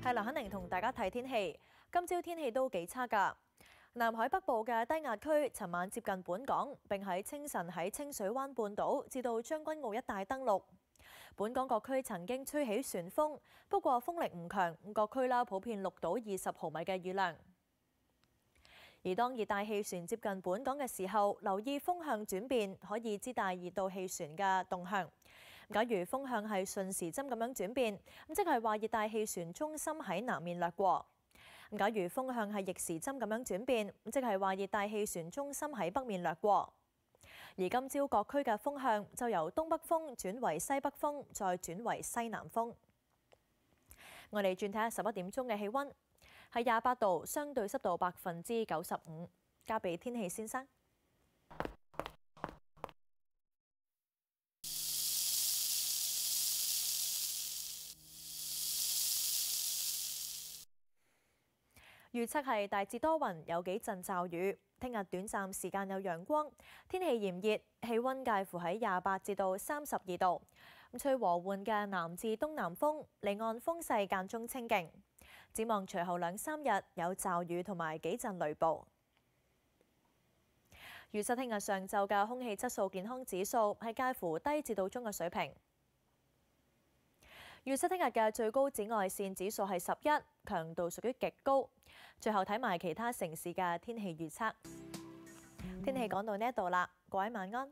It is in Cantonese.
係梁肯寧同大家睇天氣。今朝天氣都幾差㗎。南海北部嘅低壓區尋晚接近本港，並喺清晨喺清水灣半島至到將軍澳一帶登陸。本港各區曾經吹起旋風，不過風力唔強，各區普遍錄到20毫米嘅雨量。而當熱帶氣旋接近本港嘅時候，留意風向轉變，可以知大熱帶氣旋嘅動向。假如風向係順時針咁樣轉變，即係話熱帶氣旋中心喺南面掠過。假如風向係逆時針咁樣轉變，即係話熱帶氣旋中心喺北面掠過。而今朝各區嘅風向就由東北風轉為西北風，再轉為西南風。我哋轉睇下11點鐘嘅氣溫，係28度，相對濕度95%。交俾天氣先生。預測係大致多雲，有幾陣驟雨。聽日短暫時間有陽光，天氣炎熱，氣溫介乎喺28至到32度。吹和緩嘅南至東南風，離岸風勢間中清勁。展望隨後2、3日有驟雨同埋幾陣雷暴。預測聽日上晝嘅空氣質素健康指數係介乎低至到中嘅水平。預測聽日嘅最高紫外線指數係11，強度屬於極高。最後睇埋其他城市嘅天氣預測。天氣講到呢一度啦，各位晚安。